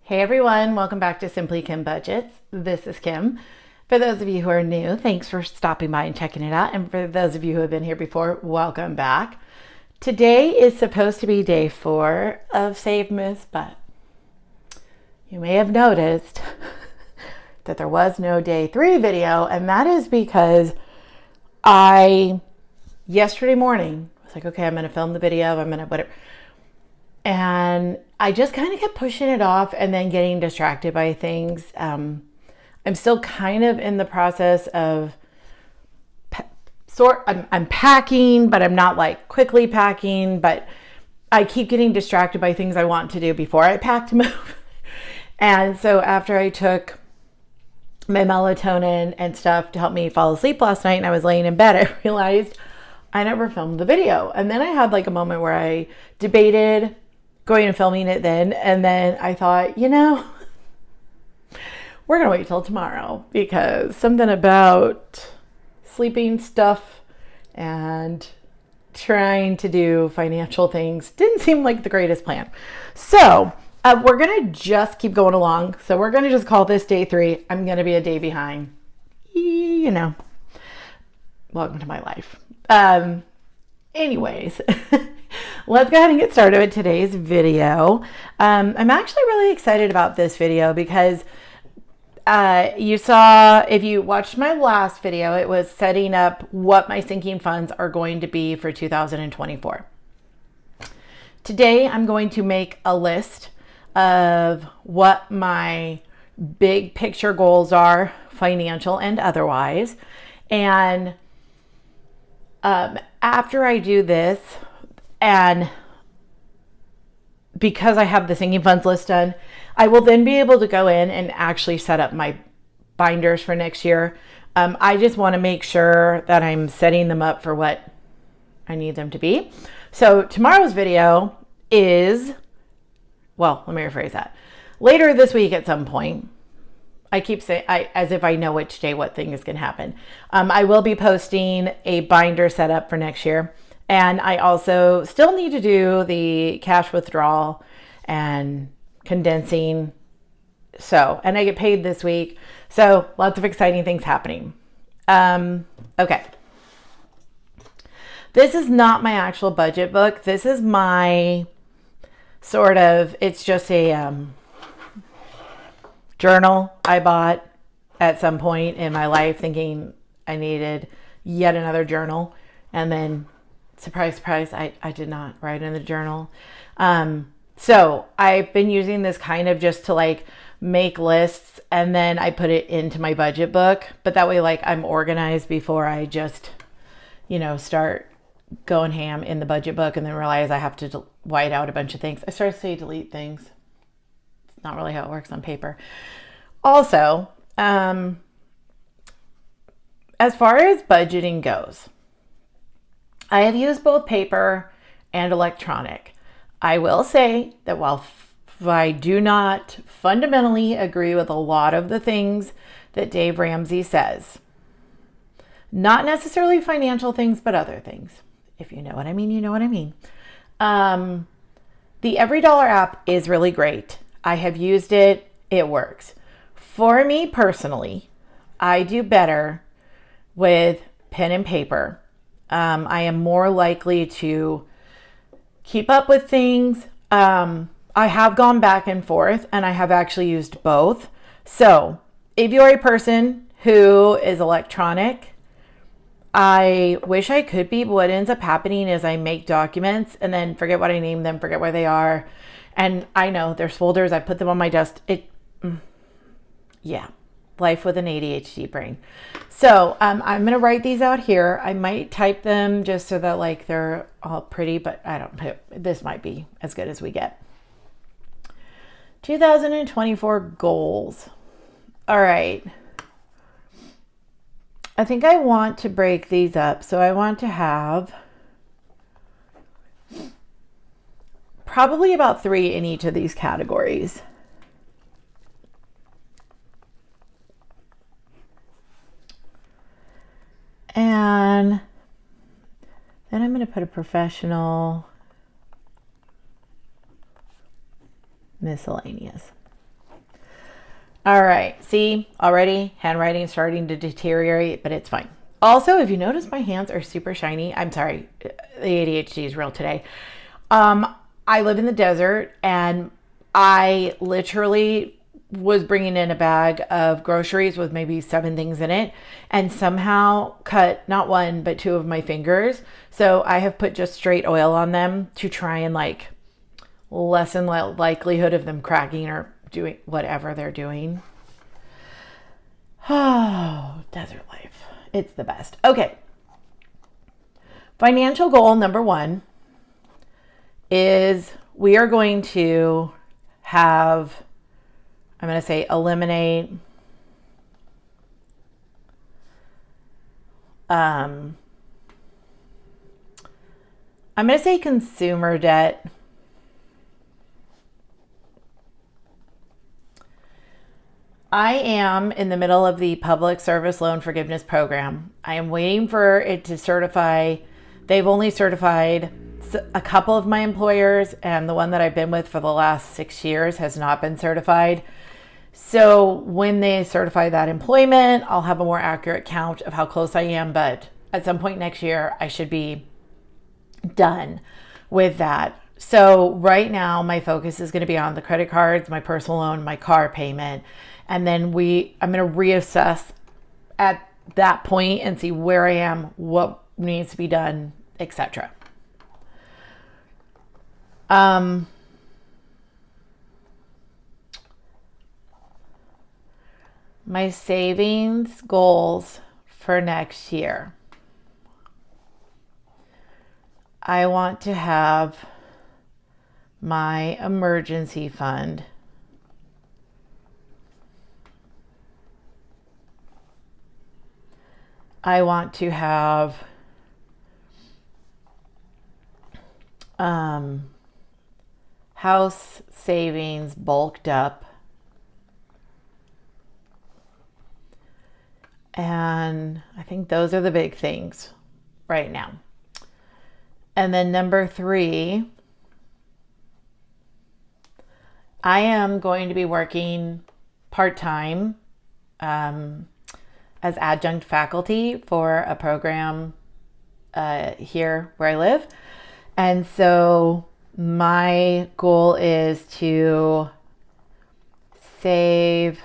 Hey everyone, welcome back to Simply Kim Budgets. This is Kim. For those of you who are new, thanks for stopping by and checking it out. And for those of you who have been here before, welcome back. Today is supposed to be day 4 of Savemas, but you may have noticed that there was no day 3 video, and that is because yesterday morning, was like, okay, I'm going to film the video, I'm going to whatever. And I just kind of kept pushing it off and then getting distracted by things. I'm still kind of in the process of I'm packing, but I'm not like quickly packing, but I keep getting distracted by things I want to do before I pack to move. And so after I took my melatonin and stuff to help me fall asleep last night and I was laying in bed, I realized I never filmed the video. And then I had like a moment where I debated going and filming it then. And then I thought, we're going to wait till tomorrow because something about sleeping stuff and trying to do financial things didn't seem like the greatest plan. So we're going to just keep going along. So we're going to just call this day 3. I'm going to be a day behind. Welcome to my life. Anyways, let's go ahead and get started with today's video. I'm actually really excited about this video because you saw, if you watched my last video, it was setting up what my sinking funds are going to be for 2024. Today, I'm going to make a list of what my big picture goals are, financial and otherwise. And after I do this, and because I have the sinking funds list done, I will then be able to go in and actually set up my binders for next year. I just want to make sure that I'm setting them up for what I need them to be. So tomorrow's video is, well, let me rephrase that. Later this week at some point, I keep saying, as if I know which day what thing is going to happen. I will be posting a binder setup for next year. And I also still need to do the cash withdrawal and condensing. And I get paid this week. So lots of exciting things happening. Okay. This is not my actual budget book. This is my it's just a journal I bought at some point in my life thinking I needed yet another journal. And then surprise, surprise, I did not write in the journal. So I've been using this kind of just to like make lists and then I put it into my budget book. But that way, like I'm organized before I just, start going ham in the budget book and then realize I have to white out a bunch of things. I started to say delete things. It's not really how it works on paper. Also, as far as budgeting goes, I have used both paper and electronic. I will say that while I do not fundamentally agree with a lot of the things that Dave Ramsey says, not necessarily financial things, but other things. If you know what I mean, you know what I mean. The Every Dollar app is really great. I have used it. It works. For me personally, I do better with pen and paper. I am more likely to keep up with things. I have gone back and forth and I have actually used both. So if you're a person who is electronic, I wish I could be, but what ends up happening is I make documents and then forget what I named them, forget where they are. And I know there's folders, I put them on my desk. Life with an ADHD brain. So I'm going to write these out here. I might type them just so that like they're all pretty, but this might be as good as we get. 2024 goals. All right. I think I want to break these up. So I want to have probably about 3 in each of these categories. And then I'm going to put a professional miscellaneous. All right. See, already handwriting starting to deteriorate, but it's fine. Also, if you notice, my hands are super shiny. I'm sorry, the ADHD is real today. I live in the desert, and I literally was bringing in a bag of groceries with maybe 7 things in it, and somehow cut not one but 2 of my fingers. So I have put just straight oil on them to try and like lessen the likelihood of them cracking or doing whatever they're doing. Oh, desert life. It's the best. Okay. Financial goal number 1 is we are going to have, I'm going to say eliminate I'm going to say consumer debt. I am in the middle of the public service loan forgiveness program. I am waiting for it to certify. They've only certified a couple of my employers, and the one that I've been with for the last 6 years has not been certified. So when they certify that employment, I'll have a more accurate count of how close I am. But at some point next year, I should be done with that. So right now, my focus is going to be on the credit cards, my personal loan, my car payment. And then I'm going to reassess at that point and see where I am, what needs to be done, etc. My savings goals for next year. I want to have my emergency fund. I want to have house savings bulked up. And I think those are the big things right now. And then number 3, I am going to be working part-time as adjunct faculty for a program here where I live. And so my goal is to save,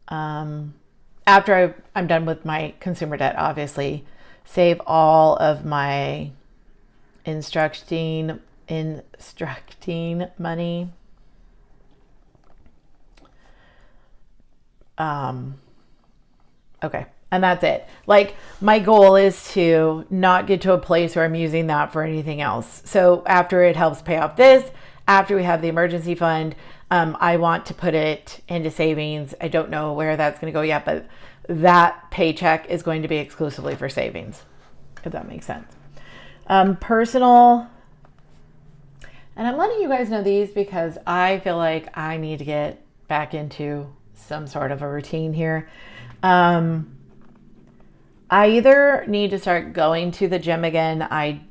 after I'm done with my consumer debt, obviously, save all of my instructing money. Okay. And that's it. Like, my goal is to not get to a place where I'm using that for anything else. So after it helps pay off this, after we have the emergency fund, I want to put it into savings. I don't know where that's going to go yet, but that paycheck is going to be exclusively for savings, if that makes sense. Personal, and I'm letting you guys know these because I feel like I need to get back into some sort of a routine here. I either need to start going to the gym again. I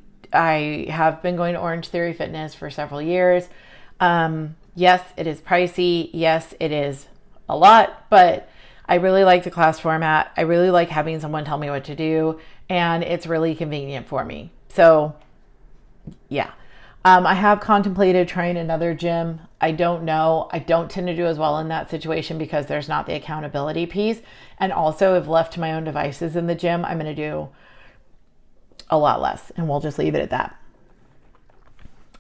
have been going to Orange Theory Fitness for several years. Yes, it is pricey. Yes, it is a lot, but I really like the class format. I really like having someone tell me what to do, and it's really convenient for me. So yeah. I have contemplated trying another gym. I don't know. I don't tend to do as well in that situation because there's not the accountability piece. And also, if left to my own devices in the gym, I'm going to do a lot less. And we'll just leave it at that.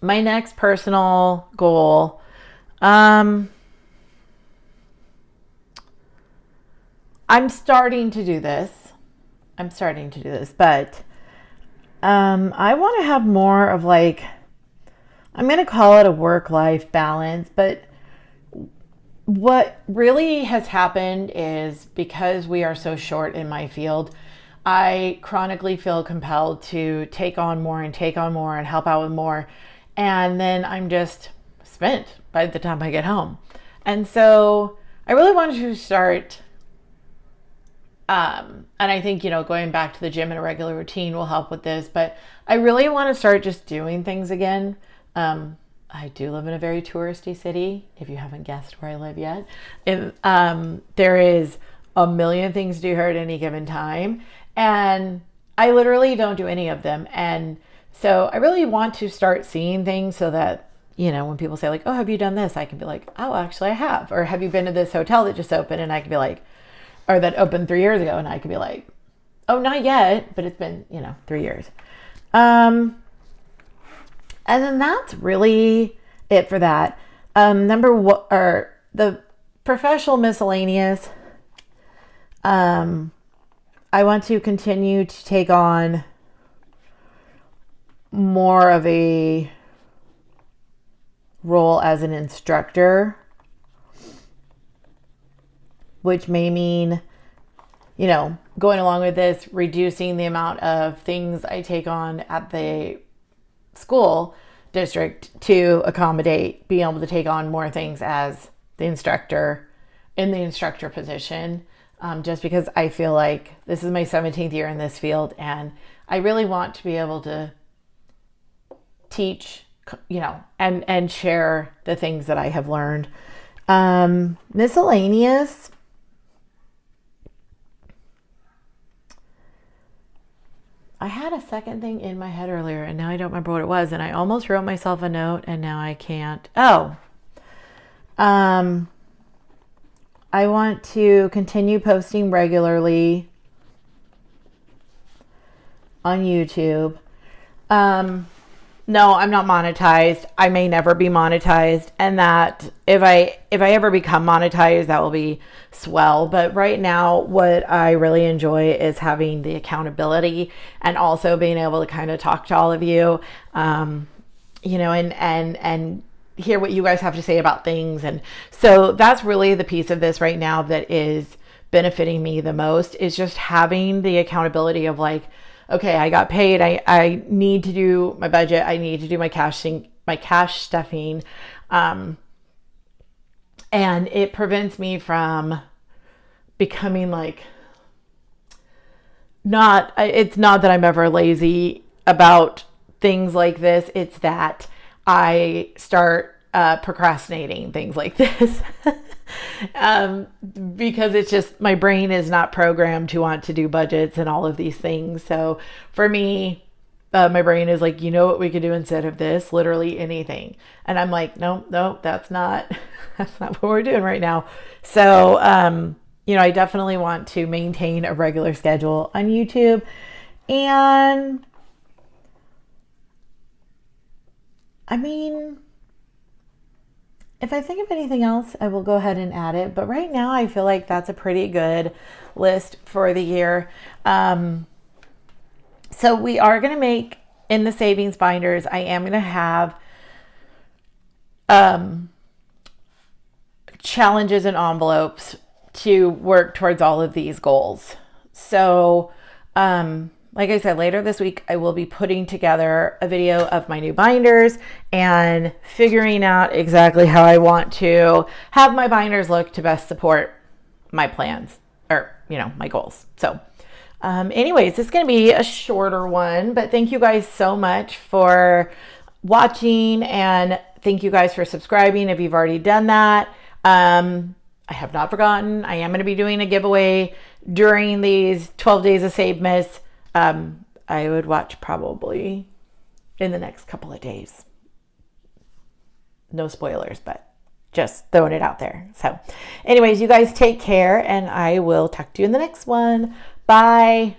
My next personal goal. I'm starting to do this. But I want to have more of like, I'm going to call it a work-life balance, but what really has happened is because we are so short in my field, I chronically feel compelled to take on more and help out with more. And then I'm just spent by the time I get home. And so I really wanted to start, and I think, going back to the gym in a regular routine will help with this, but I really want to start just doing things again. I do live in a very touristy city, if you haven't guessed where I live yet. There is a million things to do here at any given time. And I literally don't do any of them. And so I really want to start seeing things so that, when people say like, oh, have you done this? I can be like, oh, actually I have. Or have you been to this hotel that just opened? And I can be like, or that opened 3 years ago. And I could be like, oh, not yet, but it's been, 3 years. And then that's really it for that. The professional miscellaneous. I want to continue to take on more of a role as an instructor, which may mean, going along with this, reducing the amount of things I take on at the school district to accommodate being able to take on more things as the instructor in the instructor position. Just because I feel like this is my 17th year in this field and I really want to be able to teach, and share the things that I have learned. Miscellaneous. I had a second thing in my head earlier and now I don't remember what it was, and I almost wrote myself a note and now I can't. I want to continue posting regularly on YouTube. No, I'm not monetized. I may never be monetized, and that if I ever become monetized, that will be swell. But right now, what I really enjoy is having the accountability and also being able to kind of talk to all of you, and hear what you guys have to say about things. And so that's really the piece of this right now that is benefiting me the most, is just having the accountability of like, okay, I got paid. I need to do my budget. I need to do my cash stuffing. And it prevents me from becoming like, it's not that I'm ever lazy about things like this. It's that I start procrastinating things like this. Because it's just, my brain is not programmed to want to do budgets and all of these things. So for me, my brain is like, what we could do instead of this? Literally anything. And I'm like, no, that's not what we're doing right now. So, I definitely want to maintain a regular schedule on YouTube. And if I think of anything else, I will go ahead and add it. But right now, I feel like that's a pretty good list for the year. So we are going to make, in the savings binders, I am going to have challenges and envelopes to work towards all of these goals. So, like I said, later this week, I will be putting together a video of my new binders and figuring out exactly how I want to have my binders look to best support my plans or, my goals. So, anyways, it's going to be a shorter one, but thank you guys so much for watching, and thank you guys for subscribing if you've already done that. I have not forgotten. I am going to be doing a giveaway during these 12 days of Savemas. I would watch probably in the next couple of days. No spoilers, but just throwing it out there. So anyways, you guys take care, and I will talk to you in the next one. Bye.